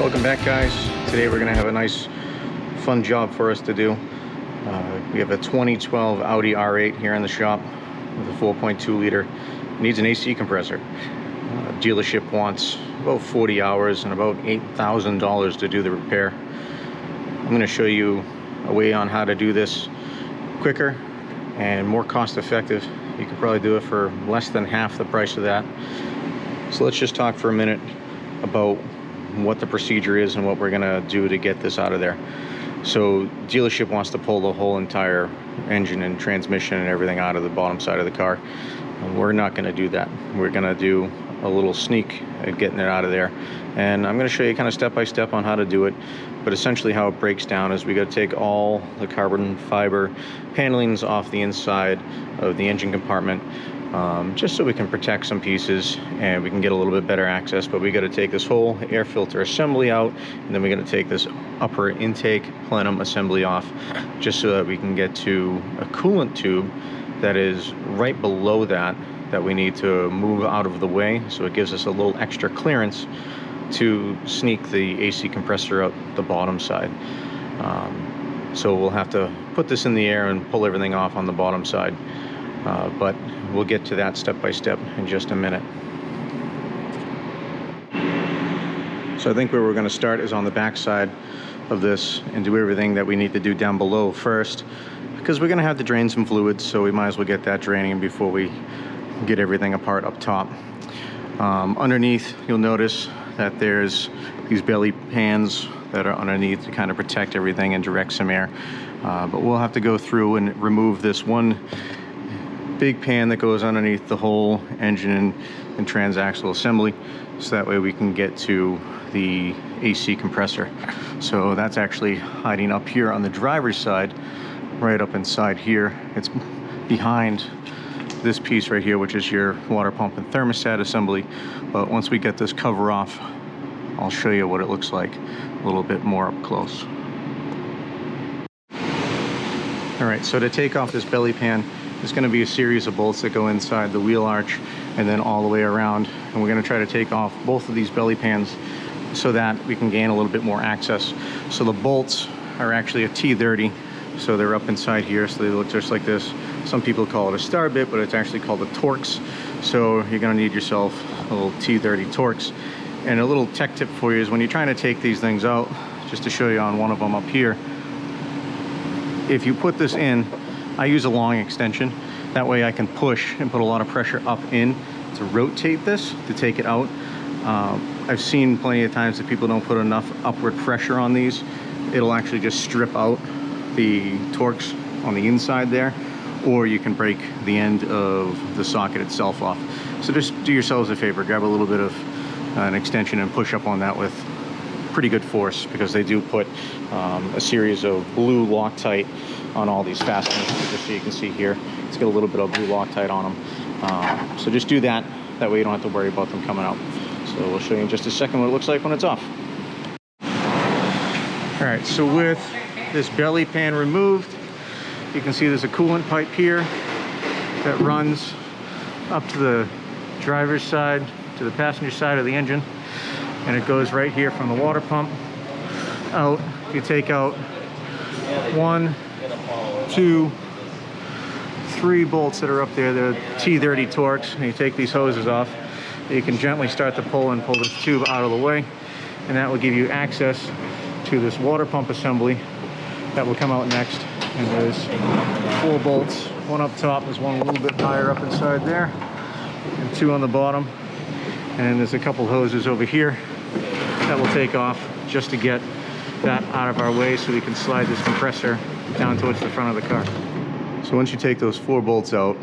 Welcome back, guys. Today we're going to have a nice fun job for us to do. We have a 2012 Audi R8 here in the shop with a 4.2 liter. It needs an AC compressor. Dealership wants about 40 hours and about $8,000 to do the repair. I'm going to show you a way on how to do this quicker and more cost effective. You could probably do it for less than half the price of that. So let's just talk for a minute about what the procedure is and what we're gonna do to get this out of there. So dealership wants to pull the whole entire engine and transmission and everything out of the bottom side of the car. We're not gonna do that. We're gonna do a little sneak at getting it out of there. And I'm gonna show you kind of step by step on how to do it. But essentially how it breaks down is we gotta take all the carbon fiber panelings off the inside of the engine compartment, just so we can protect some pieces and we can get a little bit better access. But we got to take this whole air filter assembly out, and then we got to take this upper intake plenum assembly off, just so that we can get to a coolant tube that is right below that we need to move out of the way, so it gives us a little extra clearance to sneak the AC compressor out the bottom side. So we'll have to put this in the air and pull everything off on the bottom side. But we'll get to that step by step in just a minute. So I think where we're going to start is on the back side of this and do everything that we need to do down below first, because we're going to have to drain some fluids, so we might as well get that draining before we get everything apart up top. Underneath, you'll notice that there's these belly pans that are underneath to kind of protect everything and direct some air. But we'll have to go through and remove this one big pan that goes underneath the whole engine and transaxle assembly, so that way we can get to the AC compressor. So that's actually hiding up here on the driver's side, right up inside here. It's behind this piece right here, which is your water pump and thermostat assembly. But once we get this cover off, I'll show you what it looks like a little bit more up close. All right, so to take off this belly pan, there's going to be a series of bolts that go inside the wheel arch and then all the way around. And we're going to try to take off both of these belly pans so that we can gain a little bit more access. So the bolts are actually a T30. So they're up inside here, so they look just like this. Some people call it a star bit, but it's actually called a Torx. So you're going to need yourself a little T30 Torx. And a little tech tip for you is when you're trying to take these things out, just to show you on one of them up here, if you put this in, I use a long extension. That way I can push and put a lot of pressure up in to rotate this, to take it out. I've seen plenty of times that people don't put enough upward pressure on these. It'll actually just strip out the Torx on the inside there, or you can break the end of the socket itself off. So just do yourselves a favor, grab a little bit of an extension and push up on that with pretty good force, because they do put a series of blue Loctite on all these fasteners, just so you can see here. It's got a little bit of blue Loctite on them. So just do that. That way you don't have to worry about them coming out. So we'll show you in just a second what it looks like when it's off. All right, so with this belly pan removed, you can see there's a coolant pipe here that runs up to the driver's side, to the passenger side of the engine. And it goes right here from the water pump out. You take out 1, 2, 3 bolts that are up there, the T30 Torx, and you take these hoses off. You can gently start to pull and pull this tube out of the way, and that will give you access to this water pump assembly that will come out next. And there's 4 bolts, 1 up top, there's 1 a little bit higher up inside there, and 2 on the bottom. And there's a couple hoses over here that will take off just to get that out of our way, so we can slide this compressor down towards the front of the car. So once you take those 4 bolts out,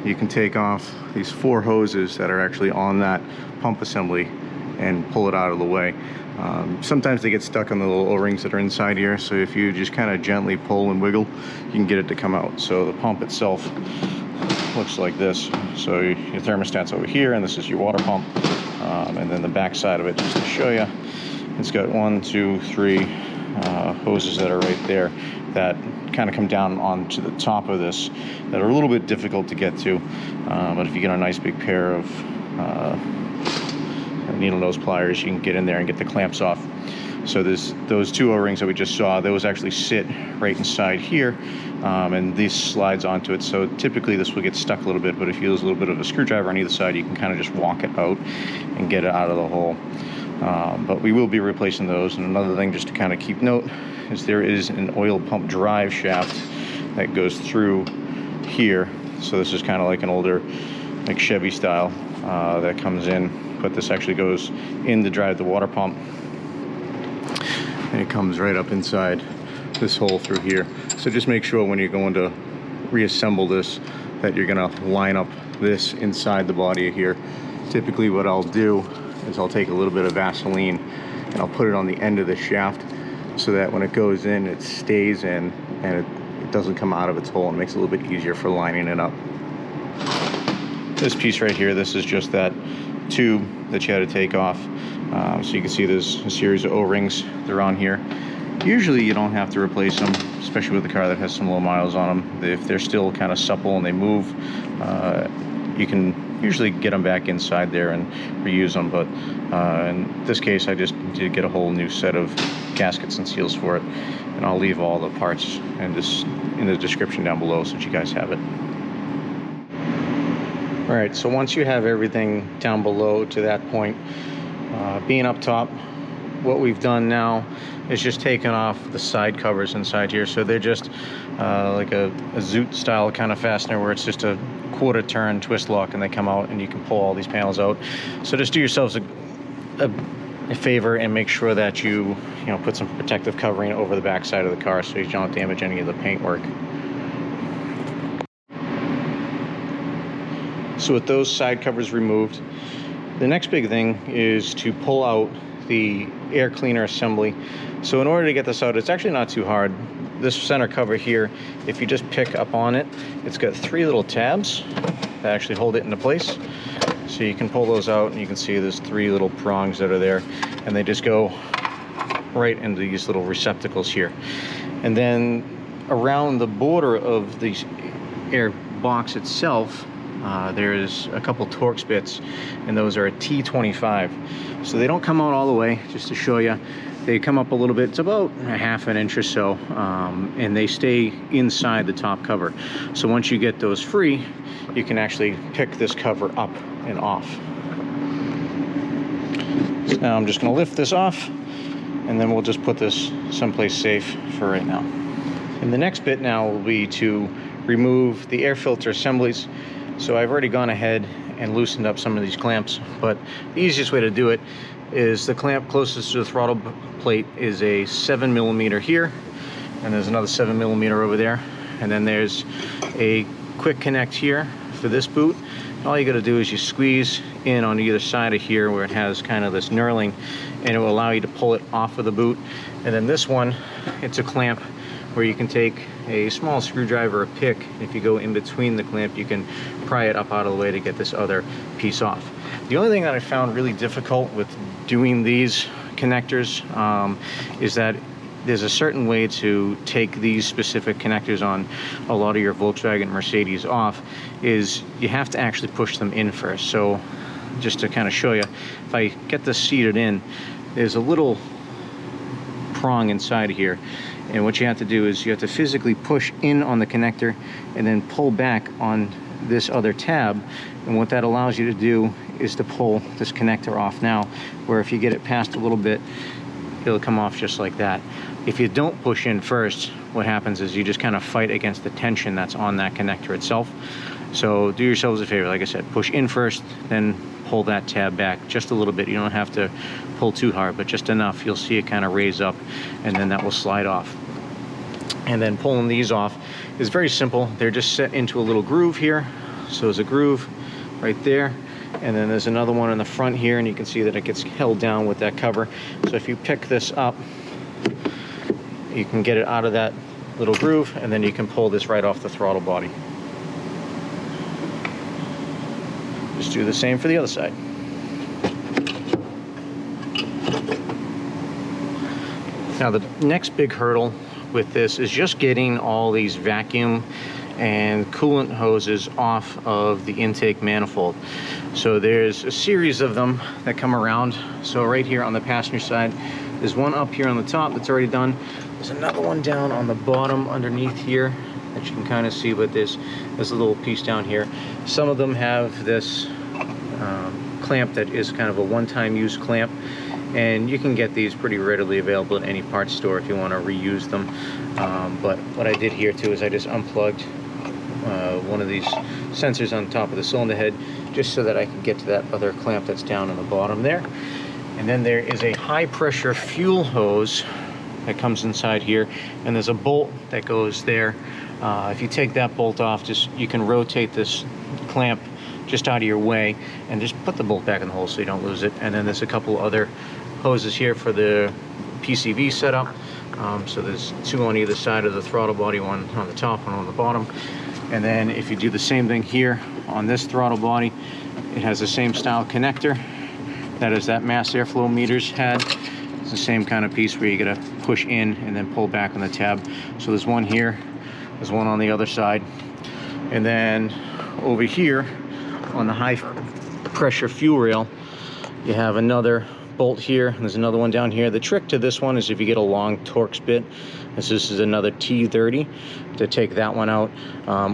you can take off these 4 hoses that are actually on that pump assembly and pull it out of the way. Sometimes they get stuck on the little O-rings that are inside here, so if you just kind of gently pull and wiggle, you can get it to come out. So the pump itself looks like this. So your thermostat's over here, and this is your water pump. And then the back side of it, just to show you, it's got 1, 2, 3 hoses that are right there that kind of come down onto the top of this, that are a little bit difficult to get to. But if you get a nice big pair of needle nose pliers, you can get in there and get the clamps off. So those two O-rings that we just saw, those actually sit right inside here, and this slides onto it. So typically this will get stuck a little bit, but if you use a little bit of a screwdriver on either side, you can kind of just walk it out and get it out of the hole. But we will be replacing those. And another thing just to kind of keep note is there is an oil pump drive shaft that goes through here. So this is kind of like an older, like Chevy style, that comes in, but this actually goes in to drive the water pump. And it comes right up inside this hole through here. So just make sure when you're going to reassemble this that you're gonna line up this inside the body here. Typically what I'll do is I'll take a little bit of Vaseline and I'll put it on the end of the shaft so that when it goes in, it stays in and it doesn't come out of its hole, and it makes it a little bit easier for lining it up. This piece right here, this is just that tube that you had to take off. So you can see there's a series of O-rings. They're on here. Usually you don't have to replace them, especially with a car that has some low miles on them. If they're still kind of supple and they move, you can usually get them back inside there and reuse them. But in this case, I just did get a whole new set of gaskets and seals for it. And I'll leave all the parts in the description down below so that you guys have it. All right, so once you have everything down below to that point, being up top, what we've done now is just taken off the side covers inside here. So they're just like a zoot style kind of fastener where it's just a quarter turn twist lock and they come out and you can pull all these panels out. So just do yourselves a favor and make sure that you put some protective covering over the back side of the car so you don't damage any of the paintwork. So with those side covers removed, the next big thing is to pull out the air cleaner assembly. So in order to get this out, it's actually not too hard. This center cover here, if you just pick up on it, it's got 3 little tabs that actually hold it into place. So you can pull those out and you can see there's 3 little prongs that are there, and they just go right into these little receptacles here. And then around the border of the air box itself, there's a couple Torx bits, and those are a T25. So they don't come out all the way, just to show you. They come up a little bit, it's about a ½ an inch or so, and they stay inside the top cover. So once you get those free, you can actually pick this cover up and off. So now I'm just going to lift this off, and then we'll just put this someplace safe for right now. And the next bit now will be to remove the air filter assemblies. So I've already gone ahead and loosened up some of these clamps, but the easiest way to do it is the clamp closest to the throttle plate is a 7mm here, and there's another 7mm over there, and then there's a quick connect here for this boot. And all you got to do is you squeeze in on either side of here where it has kind of this knurling, and it will allow you to pull it off of the boot. And then this one, it's a clamp where you can take a small screwdriver or pick. If you go in between the clamp, you can pry it up out of the way to get this other piece off. The only thing that I found really difficult with doing these connectors is that there's a certain way to take these specific connectors on a lot of your Volkswagen, Mercedes off, is you have to actually push them in first. So just to kind of show you, if I get this seated in, there's a little prong inside of here. And what you have to do is you have to physically push in on the connector and then pull back on this other tab. And what that allows you to do is to pull this connector off now, where if you get it past a little bit, it'll come off just like that. If you don't push in first, what happens is you just kind of fight against the tension that's on that connector itself. So do yourselves a favor, like I said, push in first, then pull that tab back just a little bit. You don't have to pull too hard, but just enough. You'll see it kind of raise up, and then that will slide off. And then pulling these off is very simple. They're just set into a little groove here. So there's a groove right there, and then there's another one in the front here, and you can see that it gets held down with that cover. So if you pick this up, you can get it out of that little groove, and then you can pull this right off the throttle body. Just do the same for the other side. Now the next big hurdle with this is just getting all these vacuum and coolant hoses off of the intake manifold. So there's a series of them that come around. So right here on the passenger side, there's one up here on the top that's already done. There's another one down on the bottom underneath here that you can kind of see, but there's a little piece down here. Some of them have this clamp that is kind of a one-time use clamp, and you can get these pretty readily available at any parts store if you want to reuse them. But what I did here too is I just unplugged one of these sensors on top of the cylinder head, just so that I can get to that other clamp that's down on the bottom there. And then there is a high pressure fuel hose that comes inside here, and there's a bolt that goes there. If you take that bolt off, you can rotate this clamp just out of your way and just put the bolt back in the hole so you don't lose it. And then there's a couple other hoses here for the PCV setup. So there's two on either side of the throttle body, one on the top, one on the bottom. And then if you do the same thing here on this throttle body, it has the same style connector that is that mass airflow meters had. It's the same kind of piece where you gotta push in and then pull back on the tab. So there's one here, there's one on the other side. And then over here on the high pressure fuel rail, you have another bolt here, and there's another one down here. The trick to this one is if you get a long Torx bit, this is another T30, to take that one out,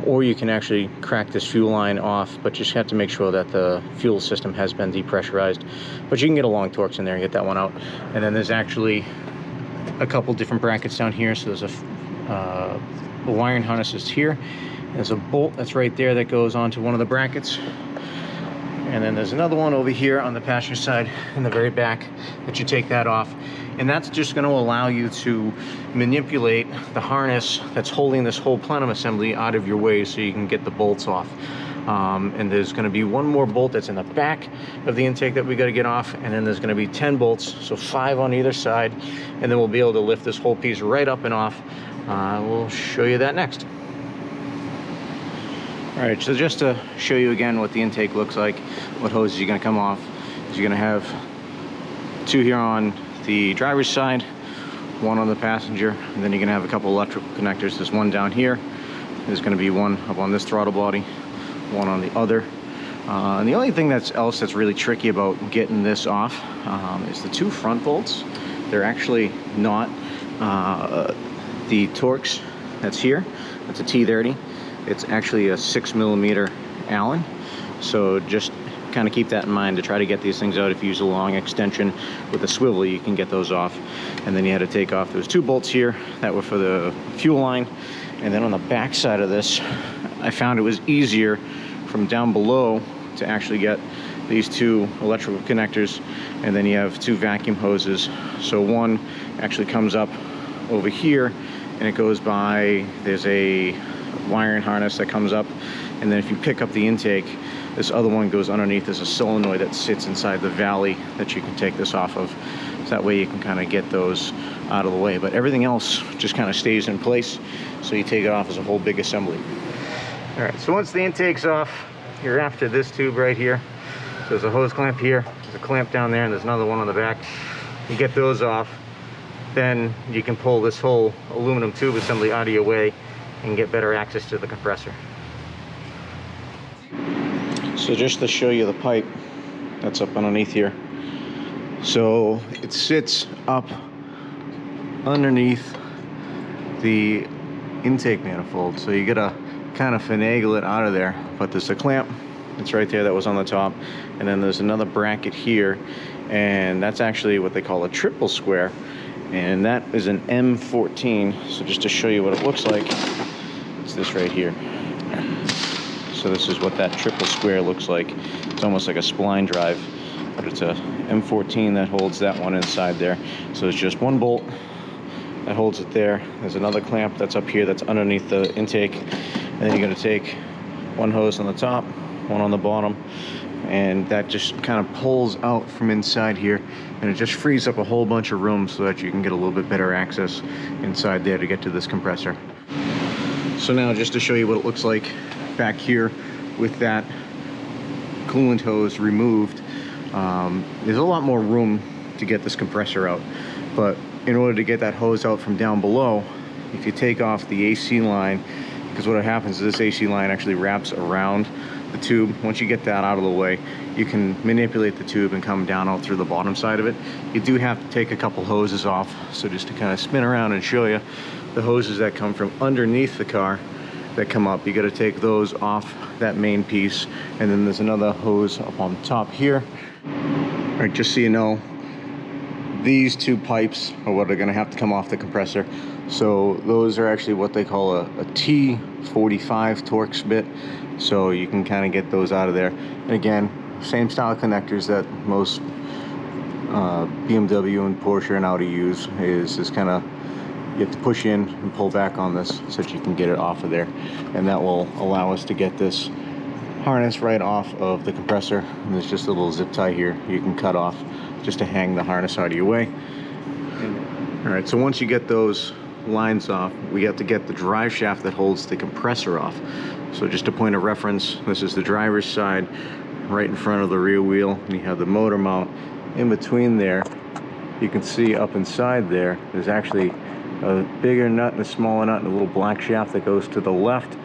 or you can actually crack this fuel line off, but you just have to make sure that the fuel system has been depressurized. But you can get a long Torx in there and get that one out. And then there's actually a couple different brackets down here. So there's a wiring harness is here. There's a bolt that's right there that goes onto one of the brackets. And then there's another one over here on the passenger side in the very back that you take that off. And that's just going to allow you to manipulate the harness that's holding this whole plenum assembly out of your way so you can get the bolts off. And there's going to be one more bolt that's in the back of the intake that we got to get off. And then there's going to be 10 bolts, so 5 on either side. And then we'll be able to lift this whole piece right up and off. We'll show you that next. All right, so just to show you again what the intake looks like, what hoses you're going to come off, is you're going to have 2 here on the driver's side, 1 on the passenger, and then you're going to have a couple electrical connectors. There's one down here, there's going to be one up on this throttle body, one on the other. And the only thing that's really tricky about getting this off is the 2 front bolts. They're actually not the Torx that's here. That's a T30. It's actually a 6mm Allen, so just kind of keep that in mind to try to get these things out. If you use a long extension with a swivel, you can get those off. And then you had to take off, there was 2 bolts here that were for the fuel line. And then on the back side of this, I found it was easier from down below to actually get these 2 electrical connectors, and then you have 2 vacuum hoses. So one actually comes up over here and it goes by, there's a wiring harness that comes up, and then if you pick up the intake, this other one goes underneath. There's a solenoid that sits inside the valley that you can take this off of, so that way you can kind of get those out of the way. But everything else just kind of stays in place, so you take it off as a whole big assembly. All right, so once the intake's off, you're after this tube right here. So there's a hose clamp here, there's a clamp down there, and there's another one on the back. You get those off, then you can pull this whole aluminum tube assembly out of your way and get better access to the compressor. So just to show you the pipe that's up underneath here. So it sits up underneath the intake manifold. So you gotta kind of finagle it out of there. But there's a clamp, it's right there that was on the top. And then there's another bracket here. And that's actually what they call a triple square. And that is an M14. So just to show you what it looks like, it's this right here. So this is what that triple square looks like. It's almost like a spline drive, but it's a M14 that holds that one inside there. So there's just one bolt that holds it there. There's another clamp that's up here that's underneath the intake. And then you're gonna take one hose on the top, one on the bottom, and that just kind of pulls out from inside here, and it just frees up a whole bunch of room so that you can get a little bit better access inside there to get to this compressor. So now just to show you what it looks like back here with that coolant hose removed, there's a lot more room to get this compressor out. But in order to get that hose out from down below, if you take off the AC line because what happens is this AC line actually wraps around the tube. Once you get that out of the way, you can manipulate the tube and come down out through the bottom side of it. You do have to take a couple hoses off. So just to kind of spin around and show you, the hoses that come from underneath the car that come up, you got to take those off that main piece, and then there's another hose up on top here. All right, just so you know, these two pipes are what are going to have to come off the compressor. So those are actually what they call a T45 Torx bit. So you can kind of get those out of there. And again, same style connectors that most BMW and Porsche and Audi use, is this kind of, you have to push in and pull back on this so that you can get it off of there. And that will allow us to get this harness right off of the compressor. And there's just a little zip tie here you can cut off just to hang the harness out of your way. All right, so once you get those lines off, we have to get the drive shaft that holds the compressor off. So just a point of reference, this is the driver's side right in front of the rear wheel, and you have the motor mount in between there. You can see up inside there, there's actually a bigger nut and a smaller nut and a little black shaft that goes to the left.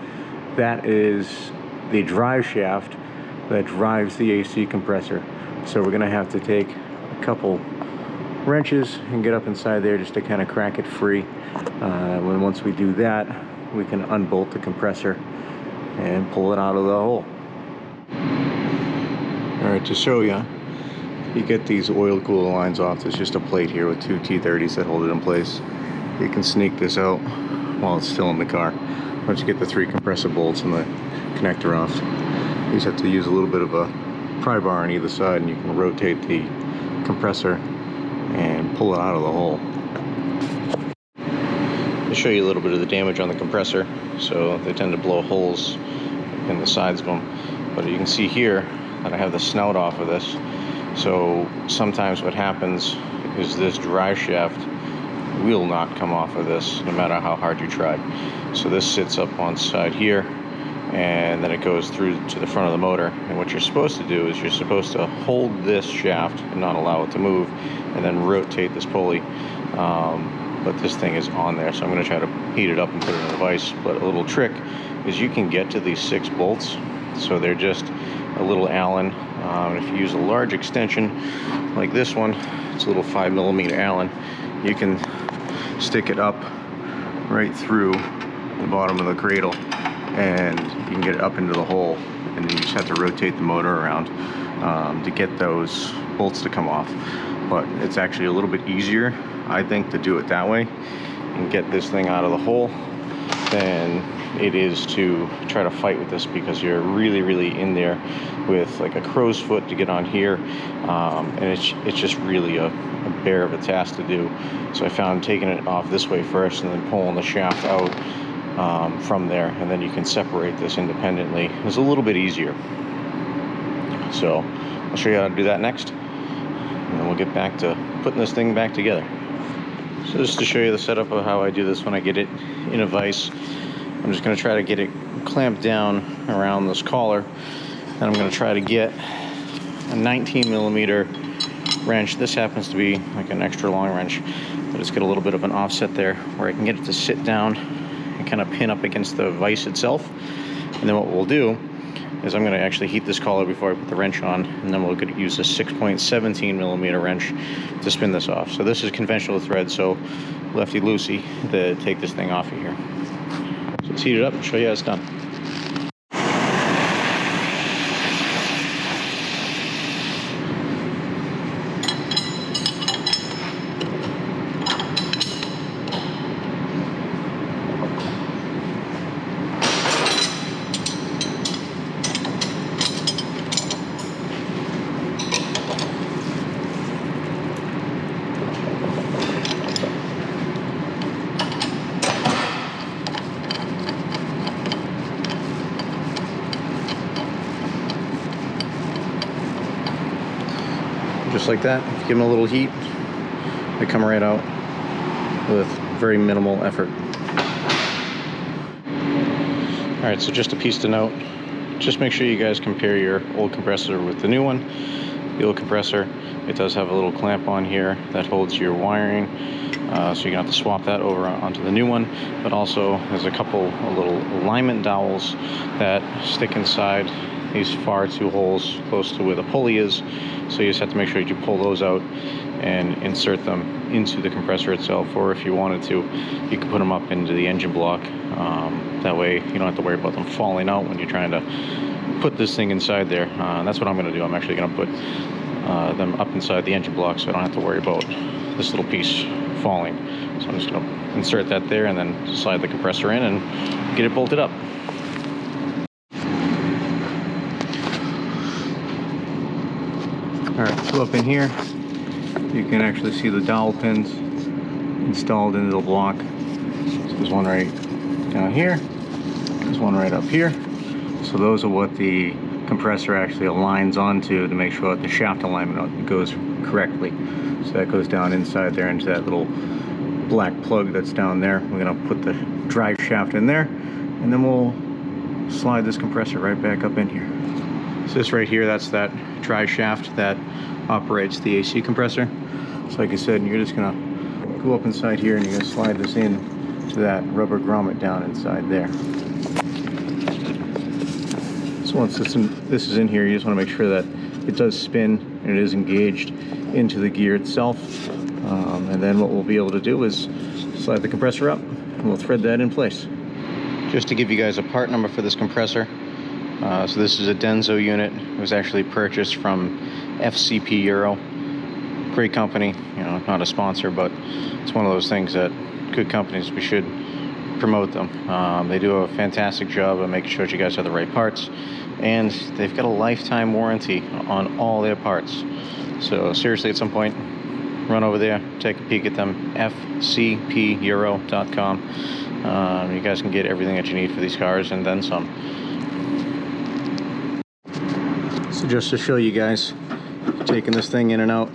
That is the drive shaft that drives the AC compressor. So we're gonna have to take a couple wrenches and get up inside there just to kind of crack it free. Once we do that, we can unbolt the compressor and pull it out of the hole. All right, to show you, you get these oil cooler lines off. There's just a plate here with two T30s that hold it in place. You can sneak this out while it's still in the car. Once you get the 3 compressor bolts and the connector off, you just have to use a little bit of a pry bar on either side, and you can rotate the compressor and pull it out of the hole. I'll show you a little bit of the damage on the compressor. So they tend to blow holes in the sides of them. But you can see here that I have the snout off of this. So sometimes what happens is this drive shaft will not come off of this no matter how hard you try. So this sits up on side here, and then it goes through to the front of the motor. And what you're supposed to do is you're supposed to hold this shaft and not allow it to move, and then rotate this pulley. But this thing is on there, so I'm going to try to heat it up and put it in a vise. But a little trick is you can get to these 6 bolts. So they're just a little Allen. If you use a large extension like this one, it's a little 5mm Allen, you can stick it up right through the bottom of the cradle, and you can get it up into the hole, and then you just have to rotate the motor around to get those bolts to come off. But it's actually a little bit easier, I think, to do it that way and get this thing out of the hole than it is to try to fight with this, because you're really in there with like a crow's foot to get on here, and it's just really a bear of a task to do. So I found taking it off this way first and then pulling the shaft out from there, and then you can separate this independently. It's a little bit easier. So I'll show you how to do that next, and then we'll get back to putting this thing back together. So just to show you the setup of how I do this when I get it in a vise, I'm just going to try to get it clamped down around this collar, and I'm going to try to get a 19mm wrench. This happens to be like an extra long wrench, but it's got a little bit of an offset there where I can get it to sit down and kind of pin up against the vise itself. And then what we'll do is I'm going to actually heat this collar before I put the wrench on, and then we'll use a 6.17mm wrench to spin this off. So this is conventional thread, so lefty-loosey to take this thing off of here. So let's heat it up and show you how it's done. Just like that, if you give them a little heat, they come right out with very minimal effort. All right, so just a piece to note, just make sure you guys compare your old compressor with the new one. the old compressor. It does have a little clamp on here that holds your wiring, so you're gonna have to swap that over onto the new one. But also there's a couple of little alignment dowels that stick inside these far two holes close to where the pulley is, so you just have to make sure that you pull those out and insert them into the compressor itself, or if you wanted to, you can put them up into the engine block. That way you don't have to worry about them falling out when you're trying to put this thing inside there. That's what I'm going to do. I'm actually going to put them up inside the engine block, so I don't have to worry about this little piece falling. So I'm just going to insert that there and then slide the compressor in and get it bolted up. Alright, so up in here you can actually see the dowel pins installed into the block. So there's one right down here, there's one right up here. So those are what the compressor actually aligns onto to make sure that the shaft alignment goes correctly. So that goes down inside there into that little black plug that's down there. We're going to put the drive shaft in there, and then we'll slide this compressor right back up in here. So this right here, that's that drive shaft that operates the AC compressor. So like I said, you're just going to go up inside here and you're going to slide this in to that rubber grommet down inside there. So once this is in here, you just want to make sure that it does spin and it is engaged into the gear itself. And then what we'll be able to do is slide the compressor up and we'll thread that in place. Just to give you guys a part number for this compressor, so this is a Denso unit. It was actually purchased from FCP Euro. Great company, you know, not a sponsor, but it's one of those things that good companies, we should promote them. They do a fantastic job of making sure that you guys have the right parts, and they've got a lifetime warranty on all their parts. So seriously, at some point, run over there, take a peek at them, fcpeuro.com. You guys can get everything that you need for these cars and then some. So just to show you guys, taking this thing in and out,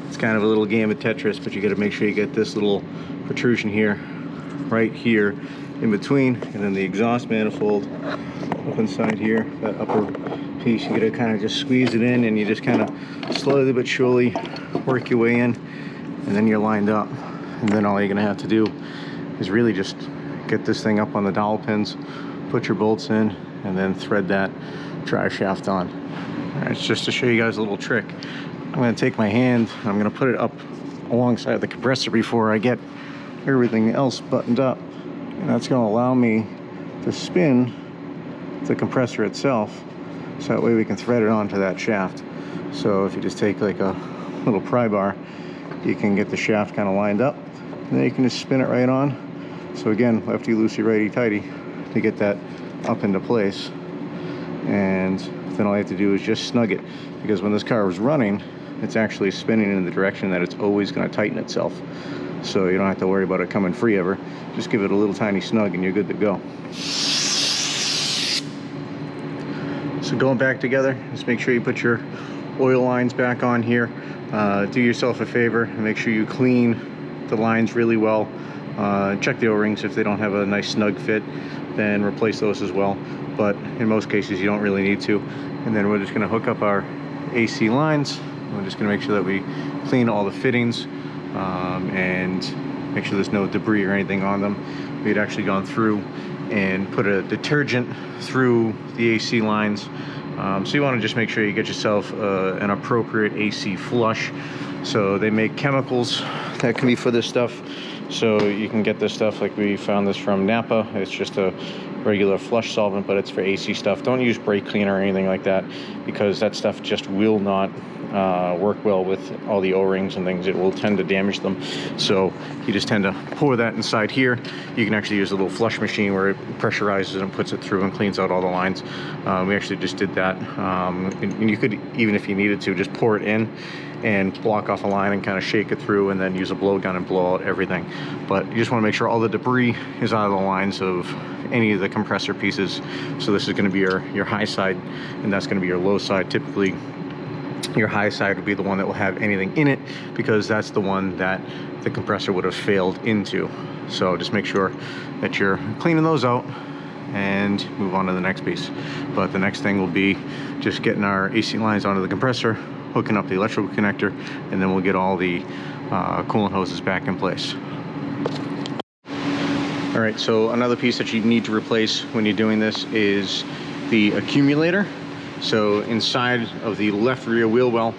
it's kind of a little game of Tetris, but you got to make sure you get this little protrusion here, right here in between, and then the exhaust manifold up inside here, that upper piece. You got to kind of just squeeze it in, and you just kind of slowly but surely work your way in, and then you're lined up. And then all you're going to have to do is really just get this thing up on the dowel pins, put your bolts in, and then thread that drive shaft on. All right, it's just to show you guys a little trick. I'm going to take my hand, I'm going to put it up alongside the compressor before I get everything else buttoned up, and that's going to allow me to spin the compressor itself, so that way we can thread it onto that shaft. So if you just take like a little pry bar, you can get the shaft kind of lined up, and then you can just spin it right on. So again, lefty loosey, righty tighty to get that up into place. And then all you have to do is just snug it, because when this car was running, it's actually spinning in the direction that it's always going to tighten itself. So you don't have to worry about it coming free ever. Just give it a little tiny snug and you're good to go. So going back together, just make sure you put your oil lines back on here. Do yourself a favor and make sure you clean the lines really well. Check the O-rings. If they don't have a nice snug fit, then replace those as well. But in most cases you don't really need to. And then we're just going to hook up our AC lines. We're just going to make sure that we clean all the fittings and make sure there's no debris or anything on them. We had actually gone through and put a detergent through the AC lines. So you want to just make sure you get yourself an appropriate AC flush. So they make chemicals that can be for this stuff. So you can get this stuff, like we found this from Napa. It's just a regular flush solvent, but it's for AC stuff. Don't use brake cleaner or anything like that, because that stuff just will not work well with all the O-rings and things. It will tend to damage them. So you just tend to pour that inside here. You can actually use a little flush machine where it pressurizes and puts it through and cleans out all the lines. We actually just did that. And you could, even if you needed to, just pour it in and block off a line and kind of shake it through, and then use a blowgun and blow out everything. But you just want to make sure all the debris is out of the lines of any of the compressor pieces. So this is going to be your high side, and that's going to be your low side. Typically your high side would be the one that will have anything in it, because that's the one that the compressor would have failed into. So just make sure that you're cleaning those out and move on to the next piece. But the next thing will be just getting our AC lines onto the compressor, hooking up the electrical connector, and then we'll get all the coolant hoses back in place. All right, so another piece that you need to replace when you're doing this is the accumulator. So inside of the left rear wheel well,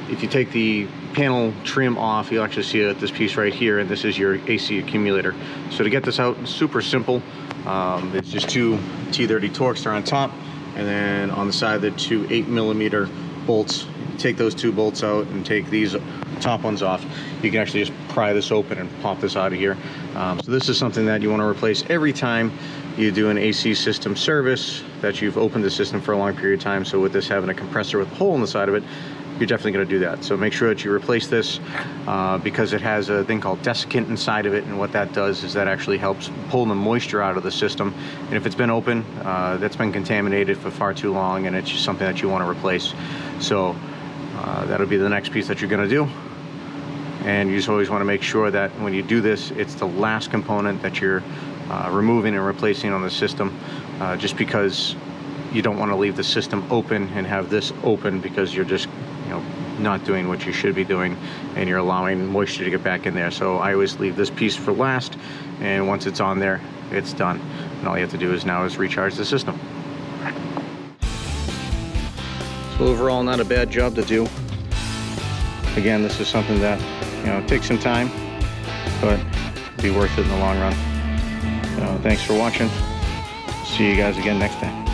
if you take the panel trim off, you'll actually see this piece right here, and this is your AC accumulator. So to get this out, super simple. It's just two T30 Torx on top, and then on the side, the two 8mm bolts. You take those two bolts out and take these top ones off. You can actually just pry this open and pop this out of here. So this is something that you want to replace every time you do an AC system service, that you've opened the system for a long period of time. So with this having a compressor with a hole in the side of it, you're definitely going to do that. So make sure that you replace this because it has a thing called desiccant inside of it, and what that does is that actually helps pull the moisture out of the system. And if it's been open, that's been contaminated for far too long, and it's just something that you want to replace. So that'll be the next piece that you're going to do. And you just always want to make sure that when you do this, it's the last component that you're removing and replacing on the system, just because you don't want to leave the system open and have this open, because you're just not doing what you should be doing, and you're allowing moisture to get back in there. So I always leave this piece for last, and once it's on there, it's done. And all you have to do is now is recharge the system. So overall, not a bad job to do. Again, this is something that takes some time, but it'll be worth it in the long run. Thanks for watching. See you guys again next time.